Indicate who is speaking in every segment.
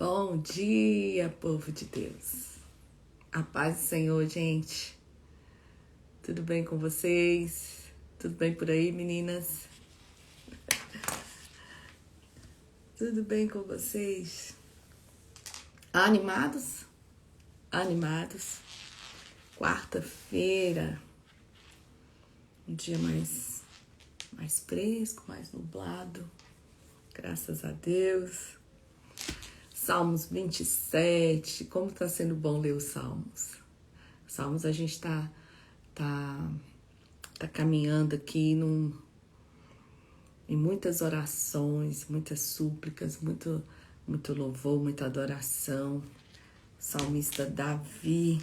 Speaker 1: Bom dia, povo de Deus. A paz do Senhor, gente. Tudo bem com vocês? Tudo bem por aí, meninas? Tudo bem com vocês? Animados? Animados. Quarta-feira. Um dia mais fresco, mais nublado. Graças a Deus. Salmos 27, como está sendo bom ler os Salmos. Salmos a gente tá caminhando aqui em muitas orações, muitas súplicas, muito louvor, muita adoração. Salmista Davi,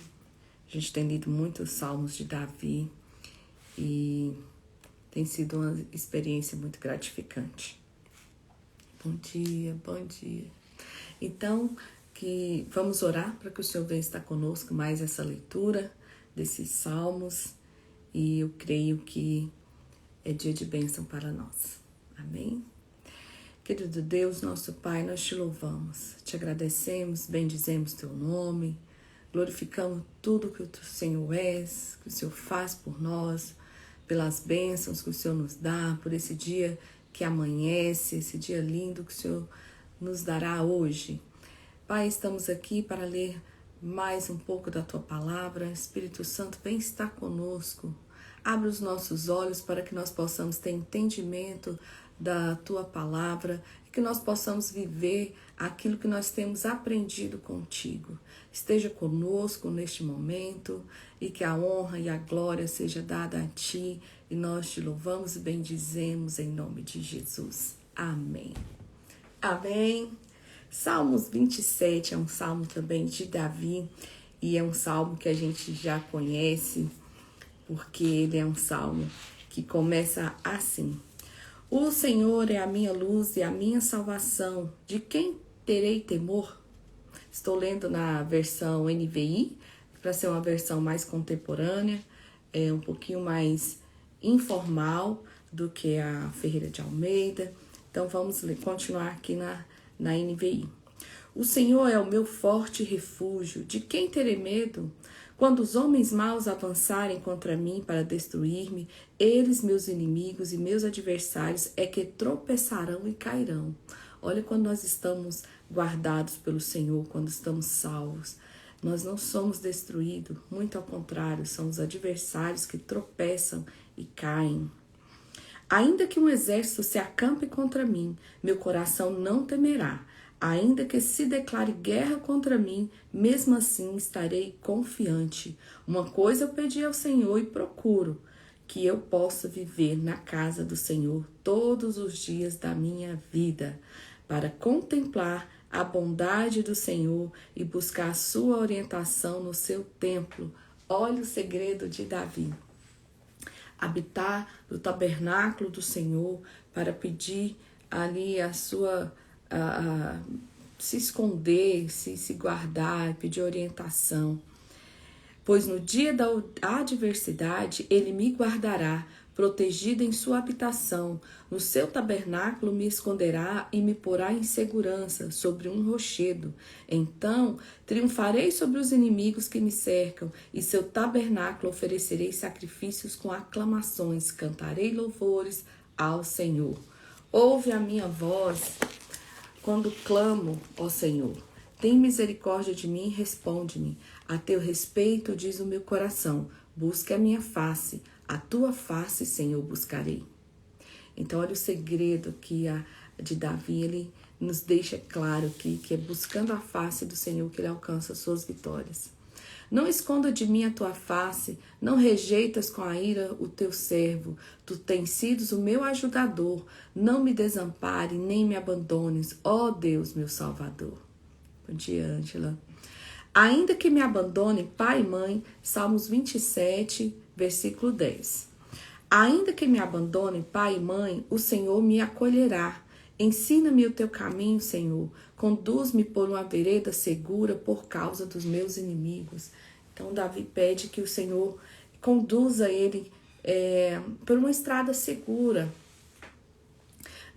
Speaker 1: a gente tem lido muitos Salmos de Davi e tem sido uma experiência muito gratificante. Bom dia, bom dia. Então, vamos orar para que o Senhor venha estar conosco mais essa leitura desses salmos e eu creio que é dia de bênção para nós. Amém? Querido Deus, nosso Pai, nós te louvamos, te agradecemos, bendizemos teu nome, glorificamos tudo que o Senhor és, que o Senhor faz por nós, pelas bênçãos que o Senhor nos dá, por esse dia que amanhece, esse dia lindo que o Senhor nos dará hoje. Pai, estamos aqui para ler mais um pouco da Tua Palavra. Espírito Santo, vem estar conosco. Abre os nossos olhos para que nós possamos ter entendimento da Tua Palavra e que nós possamos viver aquilo que nós temos aprendido contigo. Esteja conosco neste momento e que a honra e a glória seja dada a Ti e nós te louvamos e bendizemos em nome de Jesus. Amém. Amém. Salmos 27 é um salmo também de Davi e é um salmo que a gente já conhece porque ele é um salmo que começa assim: O Senhor é a minha luz e a minha salvação, de quem terei temor? Estou lendo na versão NVI, para ser uma versão mais contemporânea, um pouquinho mais informal do que a Ferreira de Almeida. Então vamos continuar aqui na NVI. O Senhor é o meu forte refúgio, de quem terei medo? Quando os homens maus avançarem contra mim para destruir-me, eles, meus inimigos e meus adversários, é que tropeçarão e cairão. Olha, quando nós estamos guardados pelo Senhor, quando estamos salvos, nós não somos destruídos, muito ao contrário, são os adversários que tropeçam e caem. Ainda que um exército se acampe contra mim, meu coração não temerá. Ainda que se declare guerra contra mim, mesmo assim estarei confiante. Uma coisa eu pedi ao Senhor e procuro, que eu possa viver na casa do Senhor todos os dias da minha vida, para contemplar a bondade do Senhor e buscar a sua orientação no seu templo. Olha o segredo de Davi. Habitar no tabernáculo do Senhor para pedir ali a sua... se esconder, se guardar, pedir orientação. Pois no dia da adversidade ele me guardará, protegido em sua habitação. No seu tabernáculo me esconderá e me porá em segurança sobre um rochedo. Então triunfarei sobre os inimigos que me cercam, e seu tabernáculo oferecerei sacrifícios com aclamações, cantarei louvores ao Senhor. Ouve a minha voz quando clamo, ó Senhor. Tem misericórdia de mim e responde-me. A teu respeito diz o meu coração. Busque a minha face. A tua face, Senhor, buscarei. Então, olha o segredo de Davi. Ele nos deixa claro que é buscando a face do Senhor que ele alcança as suas vitórias. Não esconda de mim a tua face, não rejeitas com a ira o teu servo. Tu tens sido o meu ajudador. Não me desampare, nem me abandones, ó Deus, meu Salvador. Bom dia, Ângela. Ainda que me abandone pai e mãe, Salmos 27, versículo 10. Ainda que me abandone pai e mãe, o Senhor me acolherá. Ensina-me o teu caminho, Senhor. Conduz-me por uma vereda segura por causa dos meus inimigos. Então, Davi pede que o Senhor conduza ele por uma estrada segura.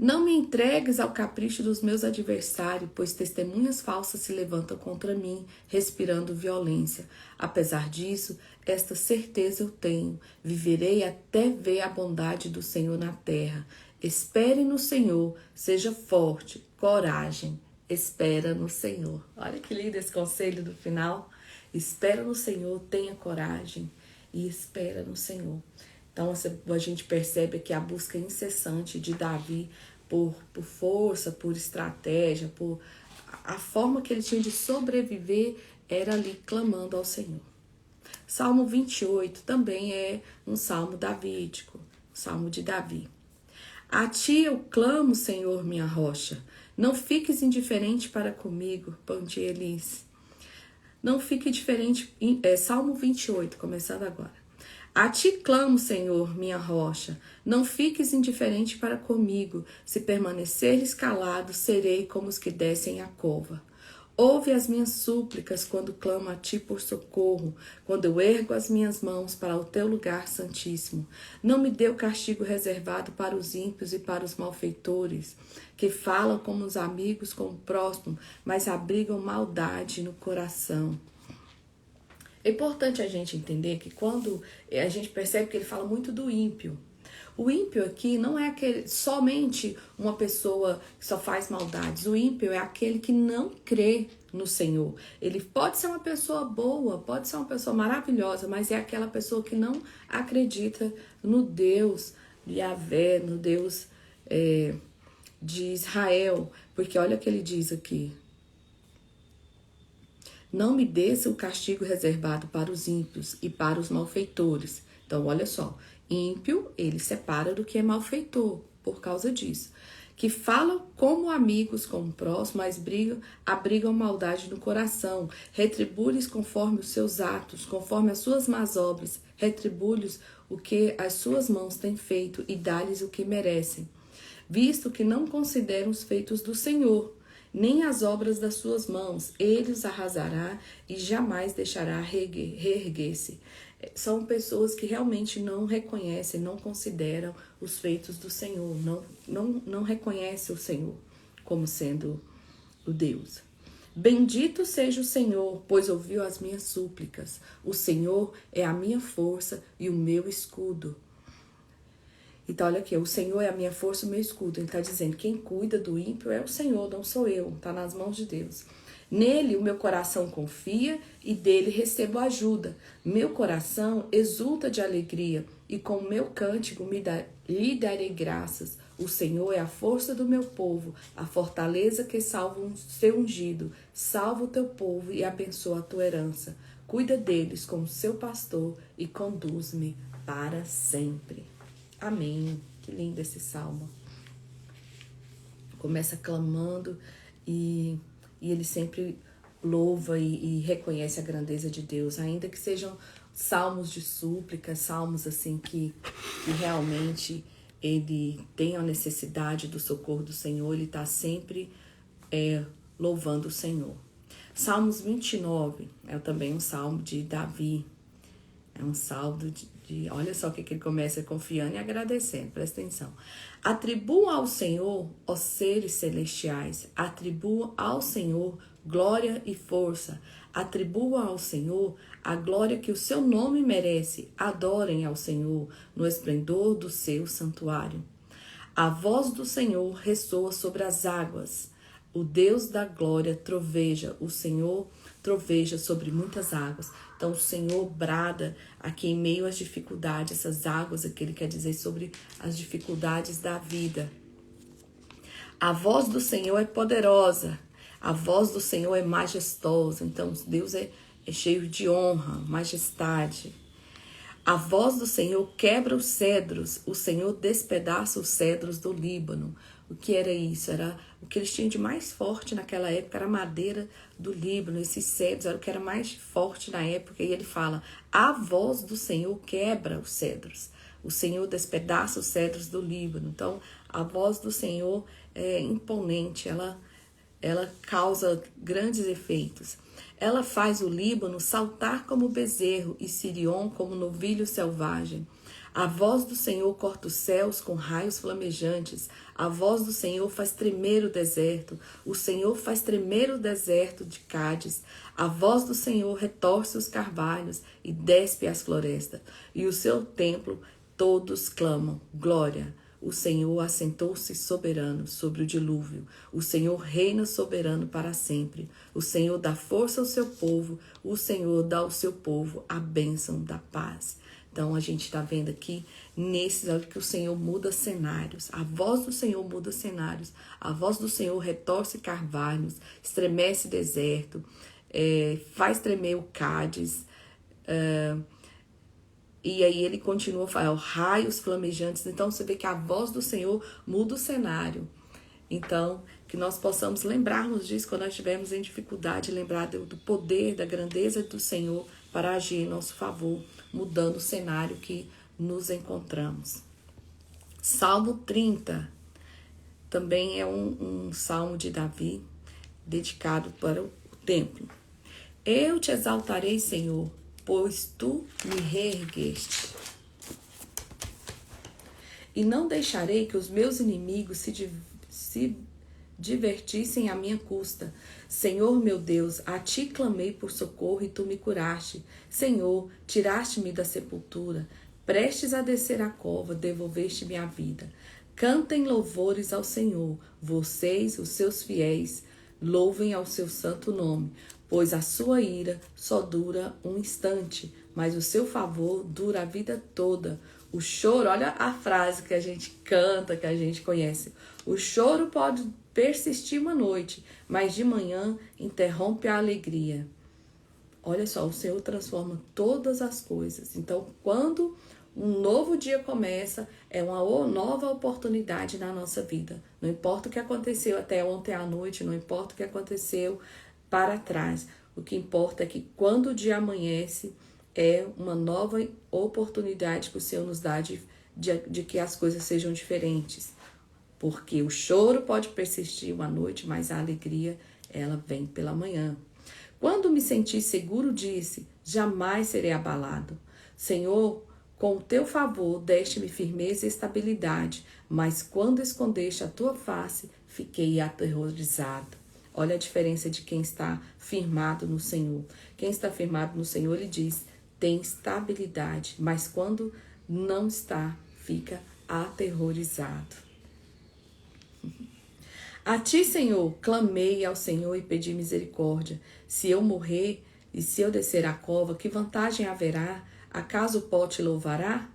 Speaker 1: Não me entregues ao capricho dos meus adversários, pois testemunhas falsas se levantam contra mim, respirando violência. Apesar disso, esta certeza eu tenho: viverei até ver a bondade do Senhor na terra. Espere no Senhor, seja forte, coragem, espera no Senhor. Olha que lindo esse conselho do final. Espera no Senhor, tenha coragem e espera no Senhor. Então a gente percebe que a busca incessante de Davi por força, por estratégia, por a forma que ele tinha de sobreviver era ali clamando ao Senhor. Salmo 28 também é um salmo davídico, salmo de Davi. A ti eu clamo, Senhor, minha rocha. Não fiques indiferente para comigo, pão de Elis. Não fique indiferente. Salmo 28, começando agora. A ti clamo, Senhor, minha rocha. Não fiques indiferente para comigo. Se permaneceres calado, serei como os que descem a cova. Ouve as minhas súplicas quando clamo a ti por socorro, quando eu ergo as minhas mãos para o teu lugar santíssimo. Não me dê o castigo reservado para os ímpios e para os malfeitores, que falam como os amigos, como o próximo, mas abrigam maldade no coração. É importante a gente entender que quando a gente percebe que ele fala muito do ímpio, o ímpio aqui não é somente uma pessoa que só faz maldades. O ímpio é aquele que não crê no Senhor. Ele pode ser uma pessoa boa, pode ser uma pessoa maravilhosa, mas é aquela pessoa que não acredita no Deus de Yahvé, no Deus de Israel. Porque olha o que ele diz aqui. Não me desça o castigo reservado para os ímpios e para os malfeitores. Então, olha só. Ímpio, ele separa do que é malfeitor, por causa disso. Que falam como amigos, como próximos, mas abrigam maldade no coração. Retribui-lhes conforme os seus atos, conforme as suas más obras. Retribui-lhes o que as suas mãos têm feito e dá-lhes o que merecem. Visto que não consideram os feitos do Senhor, nem as obras das suas mãos, ele os arrasará e jamais deixará reerguer-se. São pessoas que realmente não reconhecem, não consideram os feitos do Senhor, não reconhecem o Senhor como sendo o Deus. Bendito seja o Senhor, pois ouviu as minhas súplicas. O Senhor é a minha força e o meu escudo. Então, olha aqui, o Senhor é a minha força e o meu escudo. Ele está dizendo, quem cuida do ímpio é o Senhor, não sou eu. Está nas mãos de Deus. Nele o meu coração confia e dele recebo ajuda. Meu coração exulta de alegria e com o meu cântico lhe darei graças. O Senhor é a força do meu povo, a fortaleza que salva o seu ungido. Salva o teu povo e abençoa a tua herança. Cuida deles como seu pastor e conduz-me para sempre. Amém. Que lindo esse salmo. Começa clamando e ele sempre louva e reconhece a grandeza de Deus, ainda que sejam salmos de súplica, salmos assim que realmente ele tem a necessidade do socorro do Senhor, ele está sempre louvando o Senhor. Salmos 29 é também um salmo de Davi, é um salmo olha só o que ele começa confiando e agradecendo, presta atenção. Atribua ao Senhor, ó seres celestiais, atribua ao Senhor glória e força, atribua ao Senhor a glória que o seu nome merece, adorem ao Senhor no esplendor do seu santuário. A voz do Senhor ressoa sobre as águas, o Deus da glória troveja, o Senhor troveja sobre muitas águas. Então o Senhor brada aqui em meio às dificuldades, essas águas aqui ele quer dizer sobre as dificuldades da vida. A voz do Senhor é poderosa, a voz do Senhor é majestosa. Então Deus é cheio de honra, majestade. A voz do Senhor quebra os cedros, o Senhor despedaça os cedros do Líbano. O que era isso? Era o que eles tinham de mais forte naquela época, era a madeira do Líbano. Esses cedros era o que era mais forte na época. E ele fala, a voz do Senhor quebra os cedros. O Senhor despedaça os cedros do Líbano. Então, a voz do Senhor é imponente, ela causa grandes efeitos. Ela faz o Líbano saltar como bezerro e Sirion como novilho selvagem. A voz do Senhor corta os céus com raios flamejantes. A voz do Senhor faz tremer o deserto. O Senhor faz tremer o deserto de Cádiz. A voz do Senhor retorce os carvalhos e despe as florestas. E o seu templo todos clamam: glória. O Senhor assentou-se soberano sobre o dilúvio. O Senhor reina soberano para sempre. O Senhor dá força ao seu povo. O Senhor dá ao seu povo a bênção da paz. Então, a gente está vendo aqui, olha que o Senhor muda cenários. A voz do Senhor muda cenários. A voz do Senhor retorce carvalhos, estremece deserto, faz tremer o Cádiz. E aí ele continua falando, raios flamejantes. Então, você vê que a voz do Senhor muda o cenário. Então, que nós possamos lembrarmos disso quando nós estivermos em dificuldade, lembrar do poder, da grandeza do Senhor para agir em nosso favor, mudando o cenário que nos encontramos. Salmo 30 também é um salmo de Davi, dedicado para o templo. Eu te exaltarei, Senhor, pois tu me reergueste. E não deixarei que os meus inimigos se divertissem à minha custa. Senhor meu Deus, a ti clamei por socorro e tu me curaste. Senhor, tiraste-me da sepultura. Prestes a descer a cova, devolveste-me a vida. Cantem louvores ao Senhor, vocês, os seus fiéis, louvem ao seu santo nome, pois a sua ira só dura um instante, mas o seu favor dura a vida toda. O choro, olha a frase que a gente canta, que a gente conhece. O choro pode persistir uma noite, mas de manhã interrompe a alegria. Olha só, o Senhor transforma todas as coisas. Então, quando um novo dia começa, é uma nova oportunidade na nossa vida. Não importa o que aconteceu até ontem à noite, não importa o que aconteceu para trás. O que importa é que quando o dia amanhece, é uma nova oportunidade que o Senhor nos dá de que as coisas sejam diferentes. Porque o choro pode persistir uma noite, mas a alegria, ela vem pela manhã. Quando me senti seguro, disse, jamais serei abalado. Senhor, com o teu favor, deste-me firmeza e estabilidade, mas quando escondeste a tua face, fiquei aterrorizado. Olha a diferença de quem está firmado no Senhor. Quem está firmado no Senhor, ele diz, tem estabilidade, mas quando não está, fica aterrorizado. A ti, Senhor, clamei ao Senhor e pedi misericórdia. Se eu morrer e se eu descer a cova, que vantagem haverá? Acaso o pó te louvará?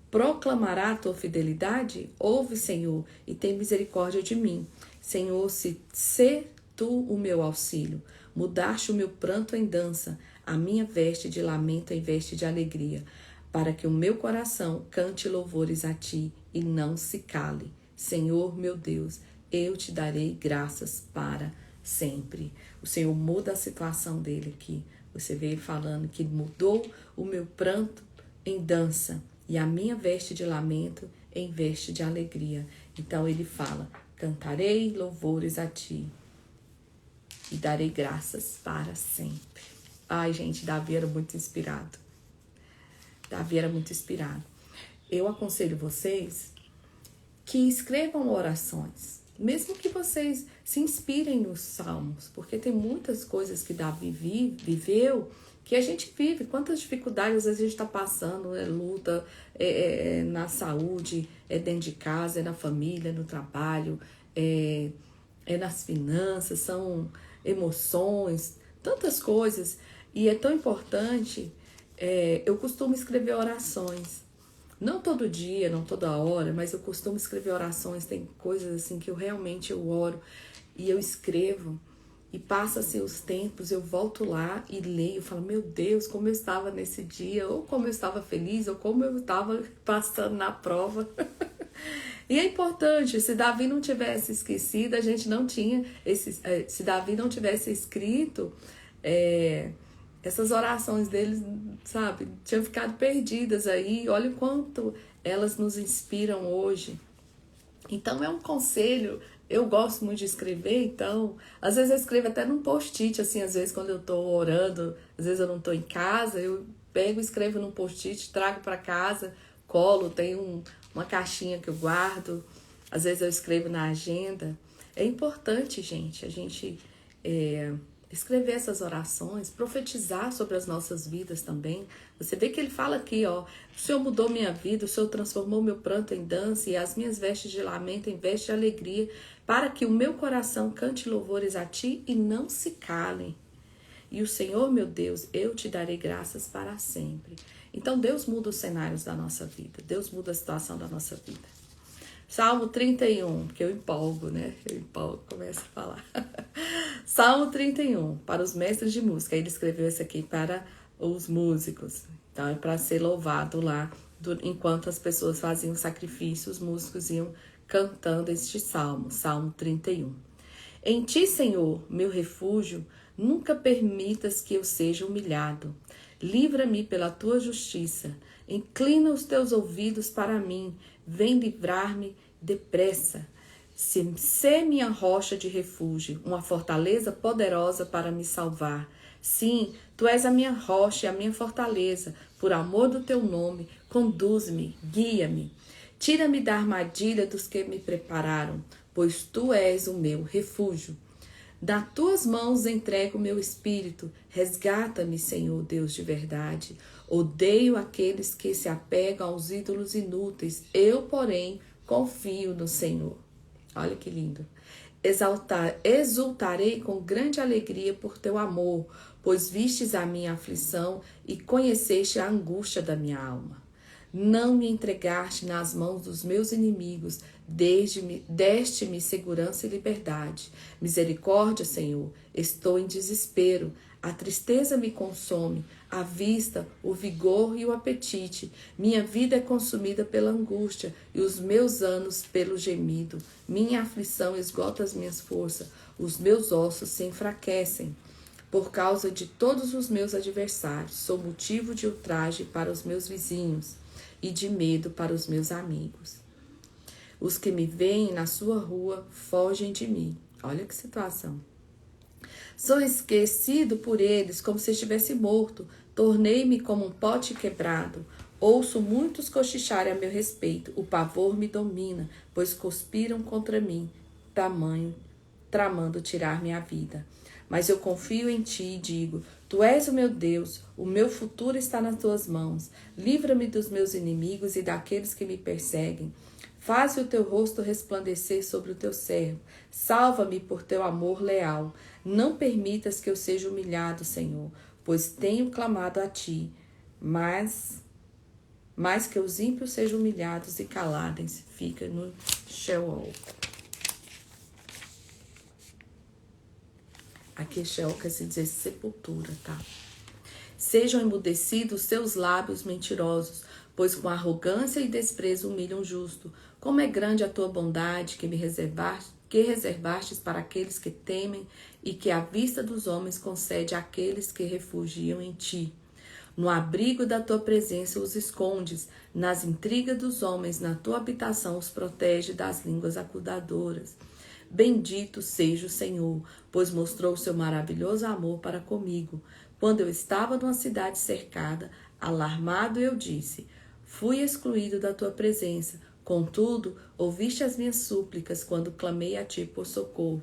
Speaker 1: Proclamará a tua fidelidade? Ouve, Senhor, e tem misericórdia de mim. Senhor, se tu o meu auxílio, mudaste o meu pranto em dança, a minha veste de lamento em veste de alegria, para que o meu coração cante louvores a ti e não se cale. Senhor, meu Deus, eu te darei graças para sempre. O Senhor muda a situação dele aqui. Você vê ele falando que mudou o meu pranto em dança e a minha veste de lamento em veste de alegria. Então ele fala, cantarei louvores a ti e darei graças para sempre. Ai, gente, Davi era muito inspirado. Davi era muito inspirado. Eu aconselho vocês que escrevam orações, mesmo que vocês se inspirem nos salmos, porque tem muitas coisas que Davi viveu, que a gente vive. Quantas dificuldades às vezes a gente está passando, luta na saúde, dentro de casa, na família, no trabalho, nas finanças, são emoções, tantas coisas. E é tão importante, eu costumo escrever orações. Não todo dia, não toda hora, mas eu costumo escrever orações. Tem coisas assim que eu realmente oro e eu escrevo. E passa-se os tempos, eu volto lá e leio, falo, meu Deus, como eu estava nesse dia, ou como eu estava feliz, ou como eu estava passando na prova. E é importante, se Davi não tivesse esquecido, a gente não tinha, se Davi não tivesse escrito, essas orações deles, sabe, tinham ficado perdidas aí. Olha o quanto elas nos inspiram hoje. Então é um conselho. Eu gosto muito de escrever, então, às vezes eu escrevo até num post-it, assim, às vezes quando eu tô orando, às vezes eu não tô em casa, eu pego, escrevo num post-it, trago para casa, colo, tem uma caixinha que eu guardo, às vezes eu escrevo na agenda. É importante, gente, a gente escrever essas orações, profetizar sobre as nossas vidas também. Você vê que ele fala aqui, ó, o Senhor mudou minha vida, o Senhor transformou meu pranto em dança e as minhas vestes de lamento em vestes de alegria, para que o meu coração cante louvores a ti e não se calem. E o Senhor, meu Deus, eu te darei graças para sempre. Então Deus muda os cenários da nossa vida, Deus muda a situação da nossa vida. Salmo 31, porque eu empolgo, né? Eu empolgo, começo a falar. Salmo 31, para os mestres de música. Ele escreveu esse aqui para os músicos. Então, é para ser louvado lá. Enquanto as pessoas faziam sacrifício, os músicos iam cantando este salmo. Salmo 31. Em ti, Senhor, meu refúgio, nunca permitas que eu seja humilhado. Livra-me pela tua justiça. Inclina os teus ouvidos para mim. Vem livrar-me depressa. Sê minha rocha de refúgio, uma fortaleza poderosa para me salvar. Sim, tu és a minha rocha e a minha fortaleza. Por amor do teu nome, conduz-me, guia-me. Tira-me da armadilha dos que me prepararam, pois tu és o meu refúgio. Das tuas mãos entrego o meu espírito. Resgata-me, Senhor Deus de verdade. Odeio aqueles que se apegam aos ídolos inúteis. Eu, porém, confio no Senhor. Olha que lindo. Exultarei com grande alegria por teu amor, pois vistes a minha aflição e conheceste a angústia da minha alma. Não me entregaste nas mãos dos meus inimigos, deste-me segurança e liberdade. Misericórdia, Senhor, estou em desespero. A tristeza me consome, a vista, o vigor e o apetite. Minha vida é consumida pela angústia e os meus anos pelo gemido. Minha aflição esgota as minhas forças, os meus ossos se enfraquecem. Por causa de todos os meus adversários, sou motivo de ultraje para os meus vizinhos e de medo para os meus amigos. Os que me veem na sua rua fogem de mim. Olha que situação. Sou esquecido por eles como se estivesse morto. Tornei-me como um pote quebrado. Ouço muitos cochicharem a meu respeito. O pavor me domina, pois conspiram contra mim, tramando tirar-me a vida. Mas eu confio em ti e digo, tu és o meu Deus, o meu futuro está nas tuas mãos. Livra-me dos meus inimigos e daqueles que me perseguem. Faze o teu rosto resplandecer sobre o teu servo. Salva-me por teu amor leal. Não permitas que eu seja humilhado, Senhor, pois tenho clamado a ti. Mas que os ímpios sejam humilhados e calados, fica no Sheol. Aqui Sheol quer se dizer sepultura, tá? Sejam emudecidos seus lábios mentirosos, pois com arrogância e desprezo humilham o justo. Como é grande a tua bondade que reservastes para aqueles que temem e que à vista dos homens concede àqueles que refugiam em ti. No abrigo da tua presença os escondes, nas intrigas dos homens, na tua habitação os protege das línguas acusadoras. Bendito seja o Senhor, pois mostrou o seu maravilhoso amor para comigo. Quando eu estava numa cidade cercada, alarmado eu disse, fui excluído da tua presença. Contudo, ouviste as minhas súplicas quando clamei a ti por socorro.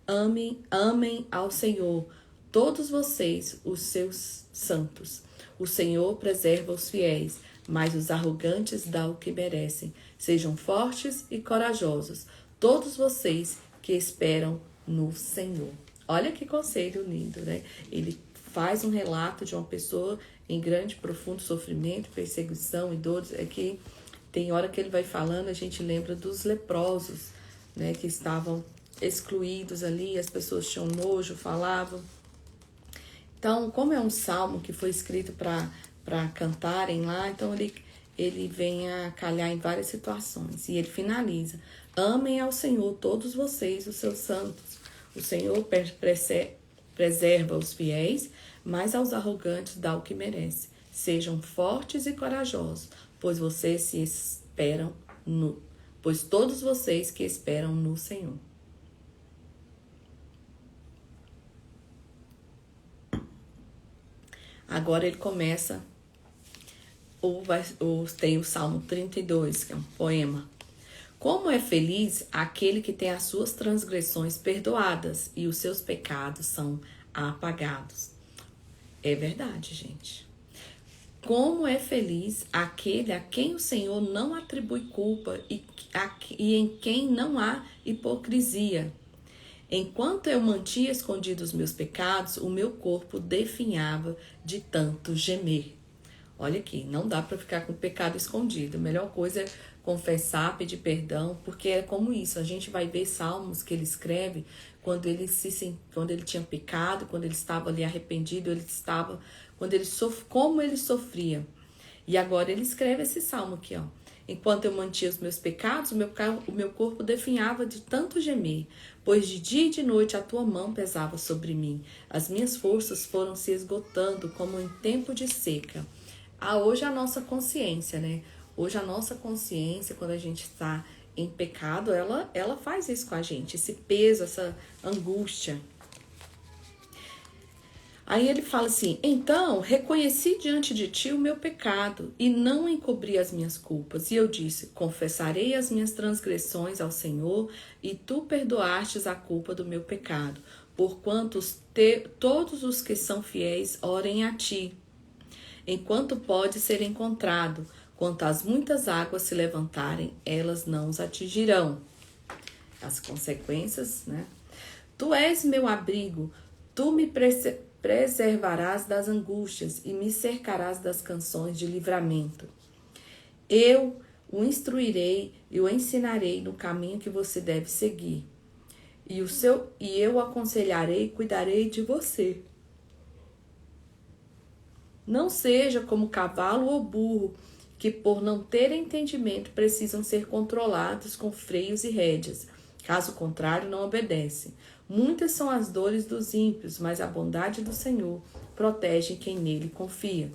Speaker 1: Amem ao Senhor, todos vocês, os seus santos. O Senhor preserva os fiéis, mas os arrogantes dá o que merecem. Sejam fortes e corajosos, todos vocês que esperam no Senhor. Olha que conselho lindo, né? Ele faz um relato de uma pessoa em grande, profundo sofrimento, perseguição e dores. É que tem hora que ele vai falando, a gente lembra dos leprosos, né? Que estavam excluídos ali, as pessoas tinham nojo, falavam. Então, como é um salmo que foi escrito para cantarem lá, então ele vem a calhar em várias situações. E ele finaliza, amem ao Senhor todos vocês, os seus santos. O Senhor preserva os fiéis, mas aos arrogantes dá o que merece. Sejam fortes e corajosos, pois todos vocês que esperam no Senhor. Agora ele começa tem o Salmo 32, que é um poema. Como é feliz aquele que tem as suas transgressões perdoadas e os seus pecados são apagados. É verdade, gente. Como é feliz aquele a quem o Senhor não atribui culpa e em quem não há hipocrisia. Enquanto eu mantinha escondidos os meus pecados, o meu corpo definhava de tanto gemer. Olha aqui, não dá para ficar com o pecado escondido. A melhor coisa é confessar, pedir perdão, porque é como isso. A gente vai ver salmos que ele escreve quando ele tinha pecado, quando ele estava ali arrependido, como ele sofria. E agora ele escreve esse salmo aqui, ó. Enquanto eu mantinha os meus pecados, o meu corpo definhava de tanto gemer, pois de dia e de noite a tua mão pesava sobre mim. As minhas forças foram se esgotando como em tempo de seca. Hoje a nossa consciência, né? Hoje a nossa consciência, quando a gente está em pecado, ela faz isso com a gente, esse peso, essa angústia. Aí ele fala assim: então reconheci diante de ti o meu pecado e não encobri as minhas culpas. E eu disse: confessarei as minhas transgressões ao Senhor e tu perdoastes a culpa do meu pecado, porquanto todos os que são fiéis orem a ti. Enquanto pode ser encontrado, quanto as muitas águas se levantarem, elas não os atingirão. As consequências, né? Tu és meu abrigo, tu me preservarás das angústias e me cercarás das canções de livramento. Eu o instruirei e o ensinarei no caminho que você deve seguir. E eu o aconselharei e cuidarei de você. Não seja como cavalo ou burro, que por não terem entendimento precisam ser controlados com freios e rédeas. Caso contrário, não obedecem. Muitas são as dores dos ímpios, mas a bondade do Senhor protege quem nele confia.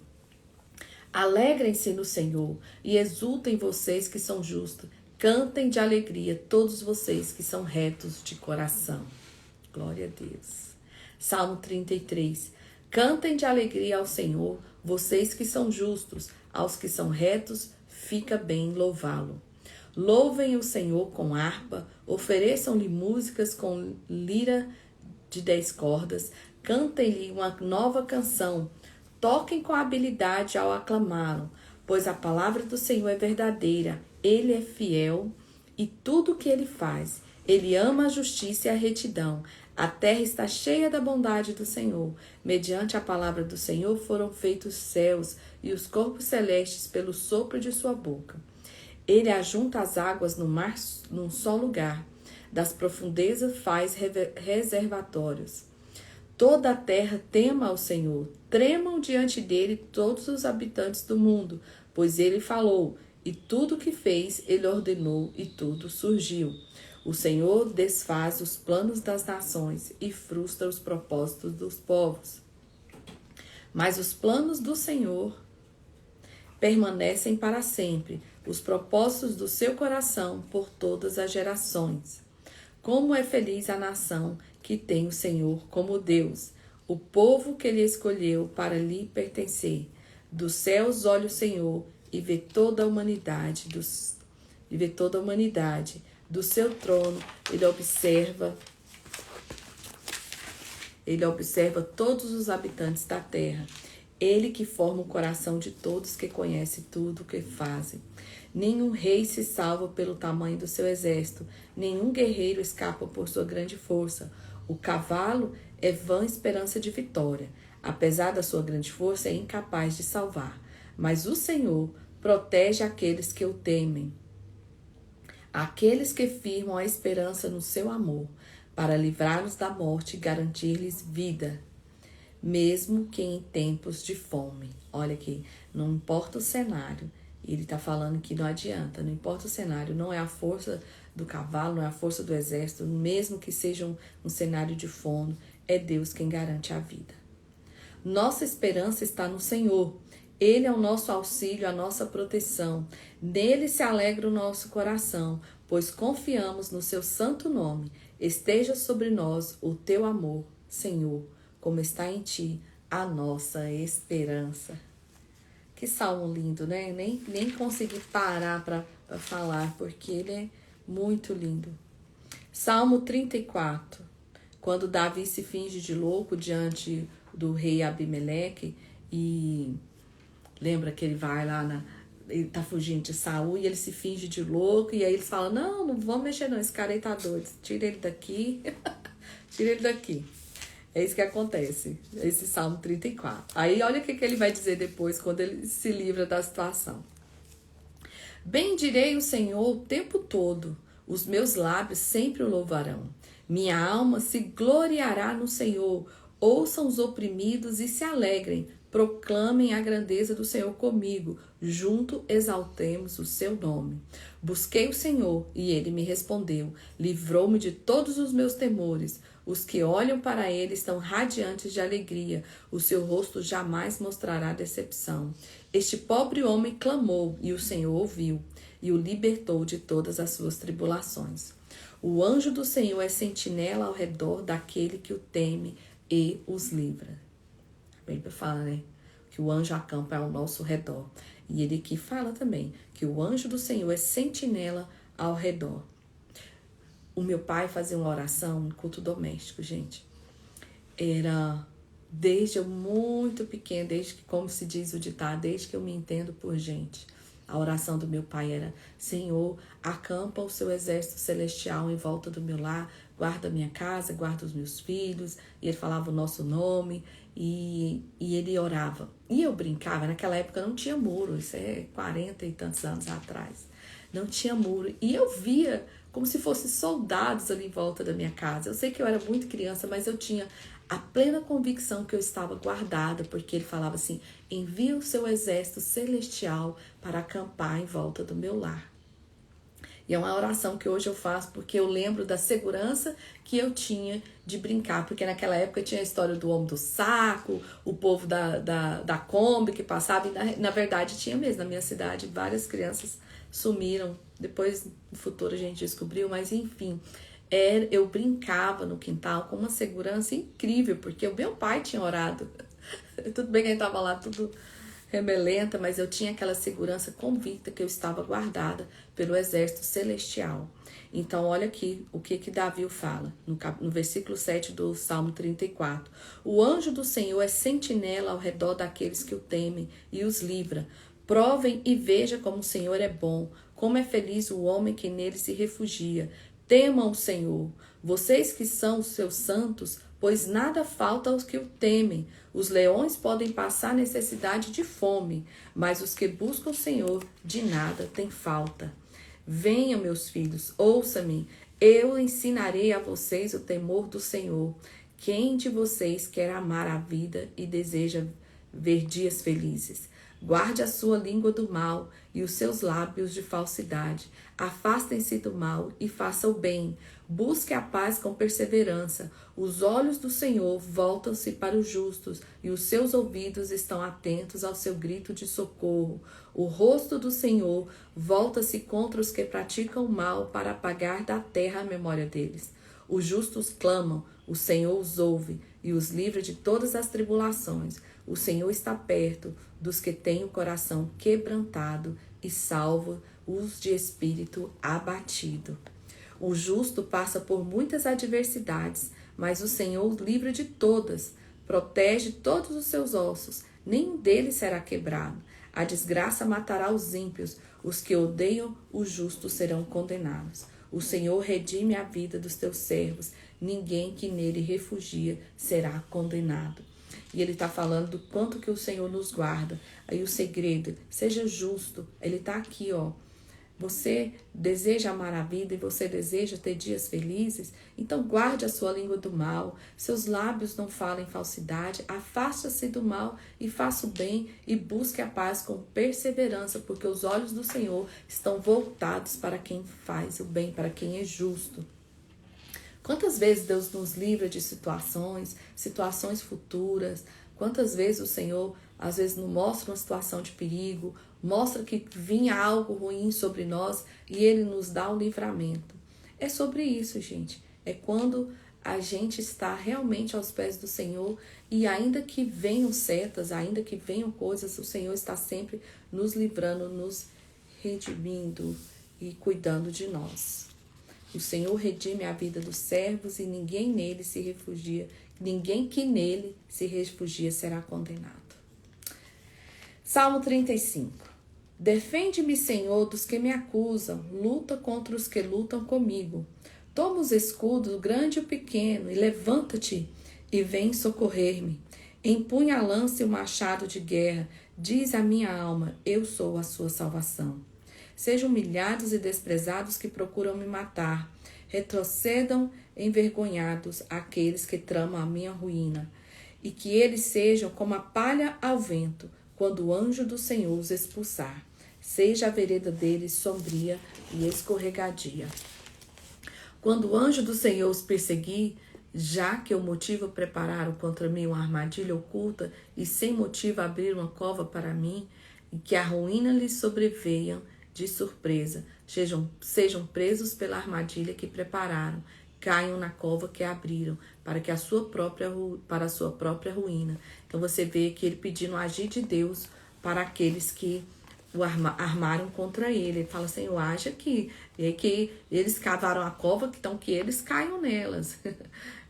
Speaker 1: Alegrem-se no Senhor e exultem vocês que são justos. Cantem de alegria todos vocês que são retos de coração. Glória a Deus. Salmo 33. Cantem de alegria ao Senhor, vocês que são justos, aos que são retos, fica bem louvá-lo. Louvem o Senhor com harpa, ofereçam-lhe músicas com lira de 10 cordas, cantem-lhe uma nova canção, toquem com habilidade ao aclamá-lo, pois a palavra do Senhor é verdadeira, ele é fiel e tudo o que ele faz, ele ama a justiça e a retidão. A terra está cheia da bondade do Senhor. Mediante a palavra do Senhor foram feitos os céus e os corpos celestes pelo sopro de sua boca. Ele ajunta as águas no mar num só lugar. Das profundezas faz reservatórios. Toda a terra tema ao Senhor. Tremam diante dele todos os habitantes do mundo, pois ele falou, e tudo que fez, ele ordenou, e tudo surgiu. O Senhor desfaz os planos das nações e frustra os propósitos dos povos. Mas os planos do Senhor permanecem para sempre, os propósitos do seu coração por todas as gerações. Como é feliz a nação que tem o Senhor como Deus, o povo que ele escolheu para lhe pertencer. Dos céus olha o Senhor e vê toda a humanidade, do seu trono, ele observa todos os habitantes da terra. Ele que forma o coração de todos, que conhece tudo o que fazem. Nenhum rei se salva pelo tamanho do seu exército, nenhum guerreiro escapa por sua grande força. O cavalo é vã esperança de vitória. Apesar da sua grande força, é incapaz de salvar. Mas o Senhor protege aqueles que o temem, aqueles que firmam a esperança no seu amor, para livrá-los da morte e garantir-lhes vida, mesmo que em tempos de fome. Olha aqui, não importa o cenário, ele está falando que não adianta, não importa o cenário, não é a força do cavalo, não é a força do exército, mesmo que seja um cenário de fome, é Deus quem garante a vida. Nossa esperança está no Senhor. Ele é o nosso auxílio, a nossa proteção. Nele se alegra o nosso coração, pois confiamos no seu santo nome. Esteja sobre nós o teu amor, Senhor, como está em ti a nossa esperança. Que salmo lindo, né? Nem consegui parar para falar, porque ele é muito lindo. Salmo 34. Quando Davi se finge de louco diante do rei Abimeleque e lembra que ele vai lá ele tá fugindo de Saul e ele se finge de louco e aí eles falam, não vamos mexer não, esse cara aí tá doido, tira ele daqui, tira ele daqui. É isso que acontece, esse Salmo 34. Aí olha o que ele vai dizer depois, quando ele se livra da situação. Bendirei o Senhor o tempo todo, os meus lábios sempre o louvarão. Minha alma se gloriará no Senhor, ouçam os oprimidos e se alegrem, proclamem a grandeza do Senhor comigo, junto exaltemos o seu nome. Busquei o Senhor e ele me respondeu, livrou-me de todos os meus temores. Os que olham para ele estão radiantes de alegria, o seu rosto jamais mostrará decepção. Este pobre homem clamou e o Senhor ouviu e o libertou de todas as suas tribulações. O anjo do Senhor é sentinela ao redor daquele que o teme e os livra. A Bíblia fala, né? Que o anjo acampa ao nosso redor. E ele aqui fala também que o anjo do Senhor é sentinela ao redor. O meu pai fazia uma oração no culto doméstico, gente. Era desde eu muito pequena, desde que, como se diz o ditado, desde que eu me entendo por gente. A oração do meu pai era, Senhor, acampa o seu exército celestial em volta do meu lar, guarda a minha casa, guarda os meus filhos. E ele falava o nosso nome e ele orava. E eu brincava, naquela época não tinha muro, isso é 40 e tantos anos atrás. Não tinha muro. E eu via como se fossem soldados ali em volta da minha casa. Eu sei que eu era muito criança, mas eu tinha a plena convicção que eu estava guardada, porque ele falava assim, envia o seu exército celestial para acampar em volta do meu lar. E é uma oração que hoje eu faço porque eu lembro da segurança que eu tinha de brincar, porque naquela época tinha a história do homem do saco, o povo da Kombi que passava, e na verdade tinha mesmo, na minha cidade, várias crianças sumiram, depois no futuro a gente descobriu, mas enfim, eu brincava no quintal com uma segurança incrível, porque o meu pai tinha orado, tudo bem que ele estava lá tudo remelenta, mas eu tinha aquela segurança convicta que eu estava guardada pelo exército celestial. Então olha aqui o que Davi fala, no versículo 7 do Salmo 34. O anjo do Senhor é sentinela ao redor daqueles que o temem e os livra. Provem e veja como o Senhor é bom, como é feliz o homem que nele se refugia. Temam o Senhor, vocês que são os seus santos, pois nada falta aos que o temem. Os leões podem passar necessidade de fome, mas os que buscam o Senhor de nada têm falta. Venham, meus filhos, ouça-me, eu ensinarei a vocês o temor do Senhor. Quem de vocês quer amar a vida e deseja ver dias felizes? Guarde a sua língua do mal e os seus lábios de falsidade. Afastem-se do mal e faça o bem. Busque a paz com perseverança. Os olhos do Senhor voltam-se para os justos e os seus ouvidos estão atentos ao seu grito de socorro. O rosto do Senhor volta-se contra os que praticam o mal para apagar da terra a memória deles. Os justos clamam, o Senhor os ouve e os livra de todas as tribulações. O Senhor está perto dos que têm o coração quebrantado e salva os de espírito abatido. O justo passa por muitas adversidades, mas o Senhor o livra de todas, protege todos os seus ossos, nenhum deles será quebrado. A desgraça matará os ímpios, os que odeiam o justo serão condenados. O Senhor redime a vida dos teus servos, ninguém que nele refugia será condenado. E ele está falando do quanto que o Senhor nos guarda. Aí o segredo, seja justo. Ele está aqui, ó. Você deseja amar a vida e você deseja ter dias felizes? Então guarde a sua língua do mal. Seus lábios não falem falsidade. Afasta-se do mal e faça o bem e busque a paz com perseverança, porque os olhos do Senhor estão voltados para quem faz o bem, para quem é justo. Quantas vezes Deus nos livra de situações futuras? Quantas vezes o Senhor, às vezes, nos mostra uma situação de perigo, mostra que vinha algo ruim sobre nós e Ele nos dá o livramento. É sobre isso, gente. É quando a gente está realmente aos pés do Senhor, e ainda que venham setas, ainda que venham coisas, o Senhor está sempre nos livrando, nos redimindo e cuidando de nós. O Senhor redime a vida dos servos e ninguém nele se refugia, ninguém que nele se refugia será condenado. Salmo 35. Defende-me, Senhor, dos que me acusam, luta contra os que lutam comigo. Toma os escudos, o grande e o pequeno, e levanta-te e vem socorrer-me. Empunha a lança e o machado de guerra, diz a minha alma, eu sou a sua salvação. Sejam humilhados e desprezados que procuram me matar. Retrocedam envergonhados aqueles que tramam a minha ruína. E que eles sejam como a palha ao vento, quando o anjo do Senhor os expulsar. Seja a vereda deles sombria e escorregadia. Quando o anjo do Senhor os perseguir, já que o motivo prepararam contra mim uma armadilha oculta e sem motivo abriram uma cova para mim, e que a ruína lhes sobrevenha de surpresa, sejam presos pela armadilha que prepararam, caiam na cova que abriram, para a sua própria ruína. Então você vê que ele pedindo o agir de Deus para aqueles que o armaram contra ele. Ele fala, Senhor, haja que eles cavaram a cova, então que eles caiam nelas.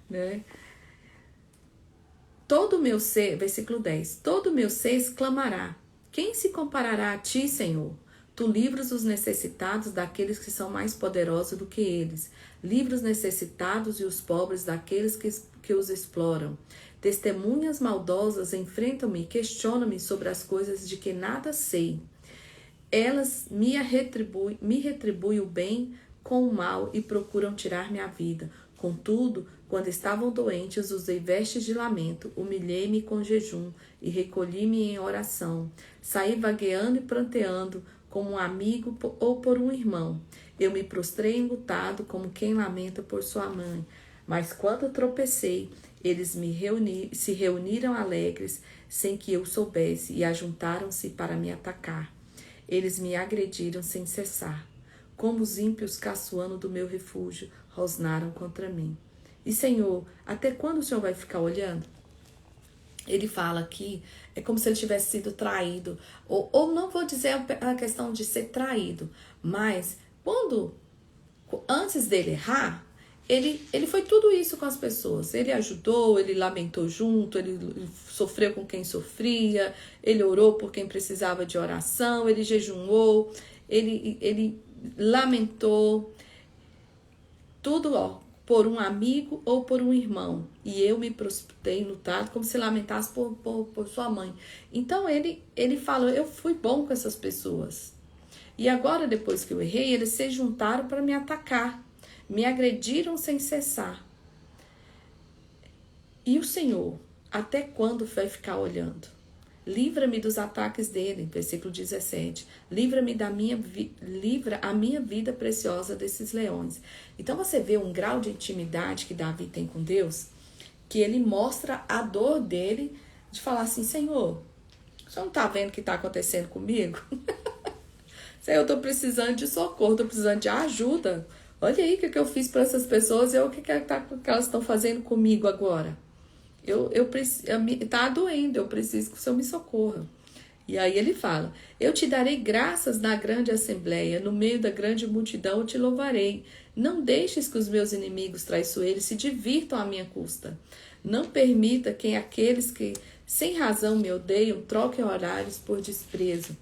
Speaker 1: Né? Todo o meu ser, versículo 10, todo o meu ser exclamará, quem se comparará a ti, Senhor? Tu livras os necessitados daqueles que são mais poderosos do que eles. Livra os necessitados e os pobres daqueles que os exploram. Testemunhas maldosas enfrentam-me e questionam-me sobre as coisas de que nada sei. Elas me retribuem o bem com o mal e procuram tirar minha vida. Contudo, quando estavam doentes, usei vestes de lamento, humilhei-me com jejum e recolhi-me em oração. Saí vagueando e pranteando, como um amigo ou por um irmão. Eu me prostrei enlutado, como quem lamenta por sua mãe. Mas quando tropecei, eles se reuniram alegres, sem que eu soubesse, e ajuntaram-se para me atacar. Eles me agrediram sem cessar. Como os ímpios caçoando do meu refúgio, rosnaram contra mim. E, Senhor, até quando o Senhor vai ficar olhando? Ele fala aqui, é como se ele tivesse sido traído. Ou não vou dizer a questão de ser traído, mas antes dele errar, ele foi tudo isso com as pessoas. Ele ajudou, ele lamentou junto, ele sofreu com quem sofria, ele orou por quem precisava de oração, ele jejuou, ele lamentou, tudo, por um amigo ou por um irmão. E eu me prostrei lutado como se lamentasse por sua mãe. Então ele falou, eu fui bom com essas pessoas. E agora, depois que eu errei, eles se juntaram para me atacar. Me agrediram sem cessar. E o Senhor, até quando vai ficar olhando? Livra-me dos ataques dele, versículo 17. Livra a minha vida preciosa desses leões. Então você vê um grau de intimidade que Davi tem com Deus, que ele mostra a dor dele de falar assim, Senhor, você não está vendo o que está acontecendo comigo? Senhor, eu estou precisando de socorro, estou precisando de ajuda. Olha aí o que eu fiz para essas pessoas e o que elas estão fazendo comigo agora. Tá doendo, eu preciso que o Senhor me socorra. E aí ele fala, eu te darei graças na grande assembleia, no meio da grande multidão eu te louvarei. Não deixes que os meus inimigos traiçoeiros se divirtam à minha custa. Não permita que aqueles que sem razão me odeiam troquem horários por desprezo.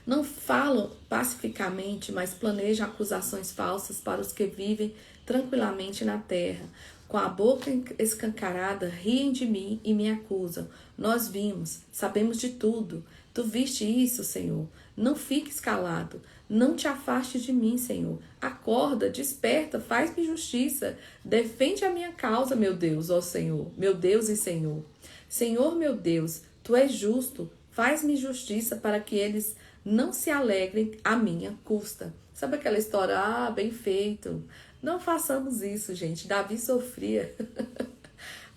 Speaker 1: Não falam pacificamente, mas planejam acusações falsas para os que vivem tranquilamente na terra. Com a boca escancarada, riem de mim e me acusam. Nós vimos, sabemos de tudo. Tu viste isso, Senhor? Não fiques calado. Não te afastes de mim, Senhor. Acorda, desperta, faz-me justiça. Defende a minha causa, meu Deus, ó Senhor. Meu Deus e Senhor. Senhor, meu Deus, Tu és justo. Faz-me justiça para que eles não se alegrem à minha custa. Sabe aquela história? Bem feito. Não façamos isso, gente. Davi sofria.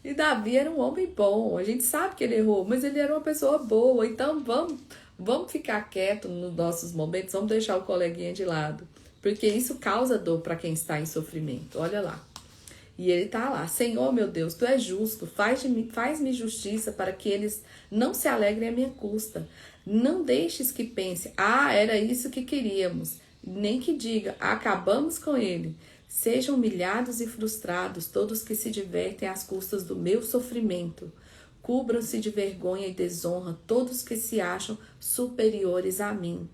Speaker 1: E Davi era um homem bom. A gente sabe que ele errou, mas ele era uma pessoa boa. Então vamos ficar quieto nos nossos momentos. Vamos deixar o coleguinha de lado. Porque isso causa dor para quem está em sofrimento. Olha lá. E ele tá lá, Senhor meu Deus, tu és justo, faz-me justiça para que eles não se alegrem à minha custa. Não deixes que pense, era isso que queríamos. Nem que diga, acabamos com ele. Sejam humilhados e frustrados todos que se divertem às custas do meu sofrimento. Cubram-se de vergonha e desonra todos que se acham superiores a mim.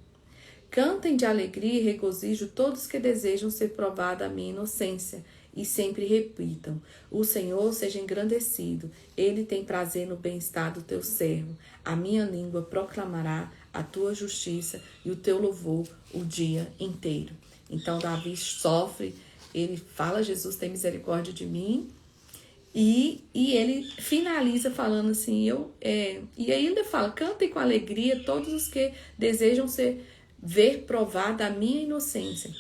Speaker 1: Cantem de alegria e regozijo todos que desejam ser provada a minha inocência. E sempre repitam, o Senhor seja engrandecido, Ele tem prazer no bem-estar do teu servo. A minha língua proclamará a tua justiça e o teu louvor o dia inteiro. Então Davi sofre, ele fala, Jesus tem misericórdia de mim, e ele finaliza falando assim, e ainda fala, cantem com alegria todos os que desejam ver provada a minha inocência.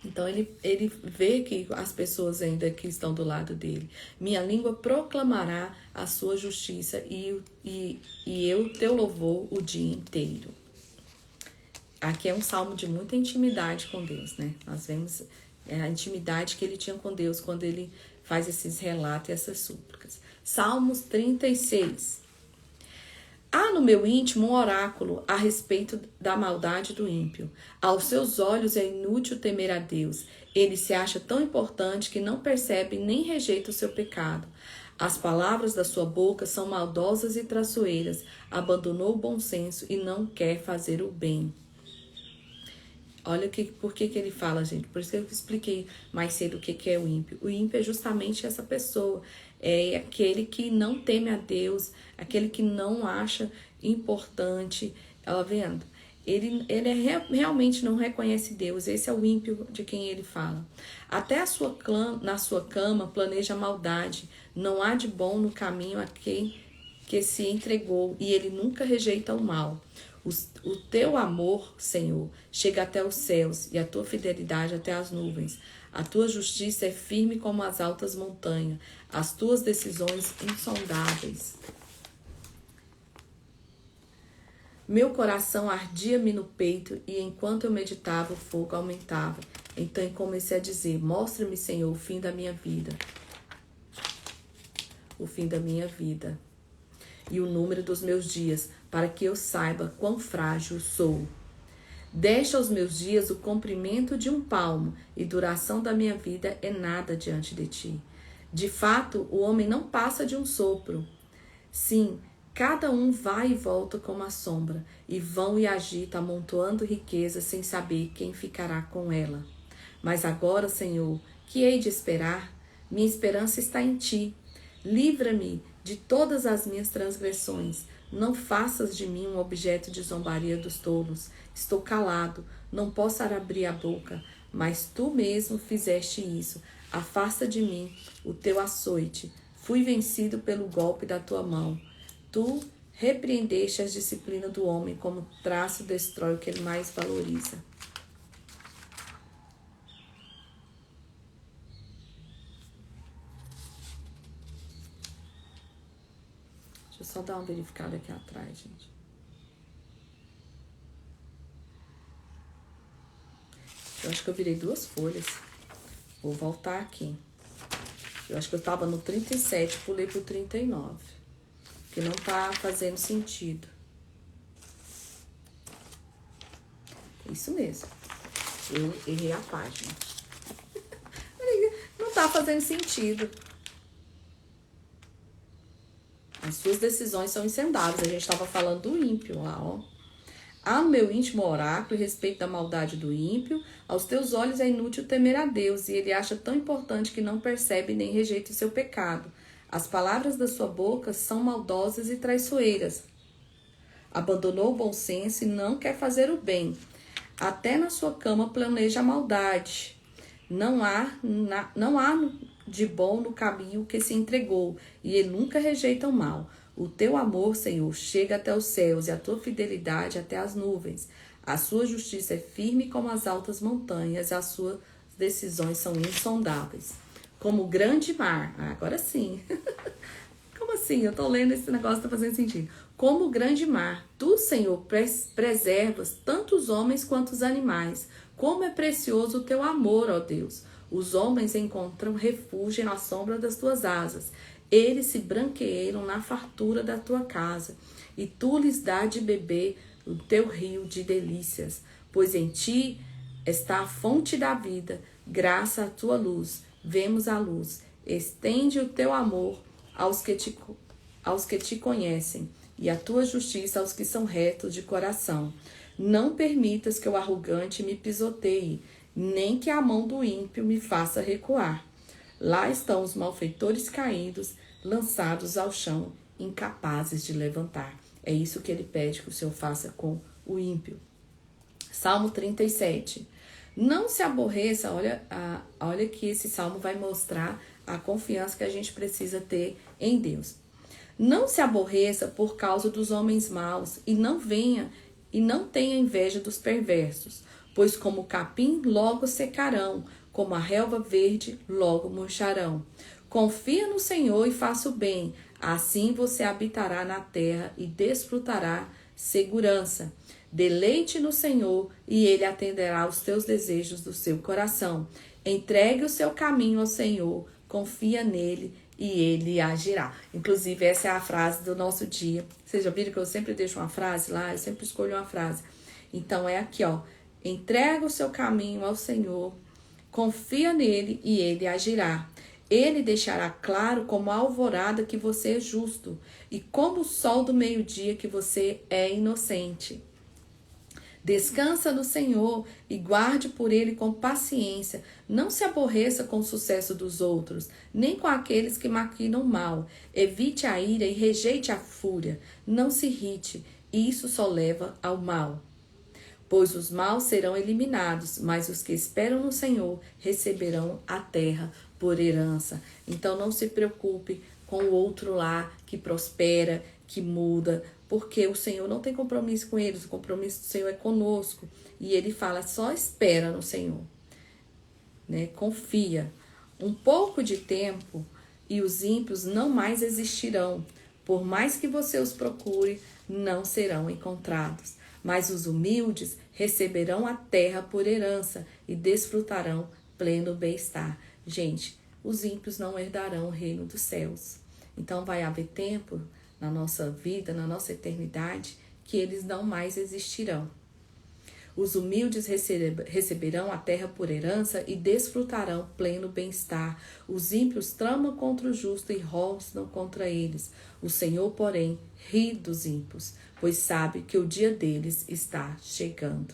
Speaker 1: Então ele vê que as pessoas ainda que estão do lado dele. Minha língua proclamará a sua justiça e eu teu louvor o dia inteiro. Aqui é um salmo de muita intimidade com Deus, né? Nós vemos a intimidade que ele tinha com Deus quando ele faz esses relatos e essas súplicas. Salmos 36. Há no meu íntimo um oráculo a respeito da maldade do ímpio. Aos seus olhos é inútil temer a Deus. Ele se acha tão importante que não percebe nem rejeita o seu pecado. As palavras da sua boca são maldosas e traiçoeiras. Abandonou o bom senso e não quer fazer o bem. Olha por que ele fala, gente. Por isso que eu expliquei mais cedo o que é o ímpio. O ímpio é justamente essa pessoa. É aquele que não teme a Deus, aquele que não acha importante. Ela vendo? Ele realmente não reconhece Deus. Esse é o ímpio de quem ele fala. Até na sua cama planeja maldade. Não há de bom no caminho a quem que se entregou. E ele nunca rejeita o mal. O teu amor, Senhor, chega até os céus e a tua fidelidade até as nuvens. A tua justiça é firme como as altas montanhas, as tuas decisões insondáveis. Meu coração ardia-me no peito e enquanto eu meditava, o fogo aumentava. Então eu comecei a dizer, mostra-me, Senhor, o fim da minha vida. O fim da minha vida. E o número dos meus dias, para que eu saiba quão frágil sou. Deixa aos meus dias o comprimento de um palmo, e duração da minha vida é nada diante de ti. De fato, o homem não passa de um sopro. Sim, cada um vai e volta como a sombra, e vão e agita, amontoando riqueza, sem saber quem ficará com ela. Mas agora, Senhor, que hei de esperar? Minha esperança está em ti. Livra-me de todas as minhas transgressões. Não faças de mim um objeto de zombaria dos tolos. Estou calado, não posso abrir a boca, mas tu mesmo fizeste isso. Afasta de mim o teu açoite. Fui vencido pelo golpe da tua mão. Tu repreendeste a disciplina do homem, como traço destrói o que ele mais valoriza. Deixa eu só dar uma verificada aqui atrás, gente. Eu acho que eu virei 2 folhas. Vou voltar aqui. Eu acho que eu tava no 37, pulei pro 39. Que não tá fazendo sentido. Isso mesmo. Eu errei a página. Não tá fazendo sentido. As suas decisões são insondáveis. A gente estava falando do ímpio lá, ó. Há no meu íntimo oráculo a respeito da maldade do ímpio. Aos teus olhos é inútil temer a Deus, e ele acha tão importante que não percebe nem rejeita o seu pecado. As palavras da sua boca são maldosas e traiçoeiras. Abandonou o bom senso e não quer fazer o bem. Até na sua cama planeja a maldade. Não há de bom no caminho que se entregou, e ele nunca rejeita o mal. O teu amor, Senhor, chega até os céus, e a tua fidelidade até as nuvens. A sua justiça é firme como as altas montanhas, e as suas decisões são insondáveis. Como o grande mar. Agora sim. Como assim? Eu tô lendo esse negócio, tá fazendo sentido. Como o grande mar, tu, Senhor, preservas tanto os homens quanto os animais. Como é precioso o teu amor, ó Deus. Os homens encontram refúgio na sombra das tuas asas. Eles se branqueiam na fartura da tua casa, e tu lhes dá de beber o teu rio de delícias. Pois em ti está a fonte da vida, graças à tua luz. Vemos a luz. Estende o teu amor aos que te conhecem, e a tua justiça aos que são retos de coração. Não permitas que o arrogante me pisoteie, nem que a mão do ímpio me faça recuar. Lá estão os malfeitores caídos, lançados ao chão, incapazes de levantar. É isso que ele pede que o Senhor faça com o ímpio. Salmo 37. Não se aborreça, olha que esse salmo vai mostrar a confiança que a gente precisa ter em Deus. Não se aborreça por causa dos homens maus, e não tenha inveja dos perversos, pois como o capim logo secarão, como a relva verde logo murcharão. Confia no Senhor e faça o bem, assim você habitará na terra e desfrutará segurança. Deleite no Senhor e Ele atenderá aos teus desejos do seu coração. Entregue o seu caminho ao Senhor, confia nele e Ele agirá. Inclusive, essa é a frase do nosso dia. Vocês já viram que eu sempre deixo uma frase lá? Eu sempre escolho uma frase. Então, é aqui, ó. Entrega o seu caminho ao Senhor, confia nele e Ele agirá. Ele deixará claro como a alvorada que você é justo e como o sol do meio-dia que você é inocente. Descansa no Senhor e guarde por Ele com paciência. Não se aborreça com o sucesso dos outros, nem com aqueles que maquinam mal. Evite a ira e rejeite a fúria. Não se irrite, isso só leva ao mal. Pois os maus serão eliminados, mas os que esperam no Senhor receberão a terra por herança. Então não se preocupe com o outro lá que prospera, que muda, porque o Senhor não tem compromisso com eles, o compromisso do Senhor é conosco. E ele fala, só espera no Senhor, né? Confia. Um pouco de tempo e os ímpios não mais existirão. Por mais que você os procure, não serão encontrados. Mas os humildes receberão a terra por herança e desfrutarão pleno bem-estar. Gente, os ímpios não herdarão o reino dos céus. Então vai haver tempo na nossa vida, na nossa eternidade, que eles não mais existirão. Os humildes receberão a terra por herança e desfrutarão pleno bem-estar. Os ímpios tramam contra o justo e rosnam contra eles. O Senhor, porém, ri dos ímpios, pois sabe que o dia deles está chegando.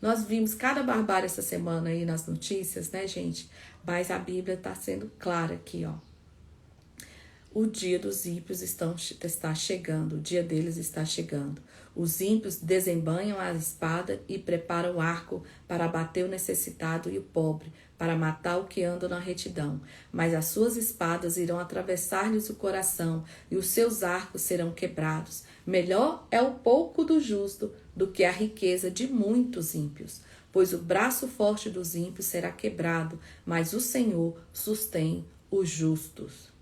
Speaker 1: Nós vimos cada barbárie essa semana aí nas notícias, né, gente? Mas a Bíblia está sendo clara aqui, ó. O dia dos ímpios está chegando, o dia deles está chegando. Os ímpios desembanham a espada e preparam o arco para abater o necessitado e o pobre, para matar o que anda na retidão. Mas as suas espadas irão atravessar-lhes o coração e os seus arcos serão quebrados. Melhor é o pouco do justo do que a riqueza de muitos ímpios, pois o braço forte dos ímpios será quebrado, mas o Senhor sustém os justos.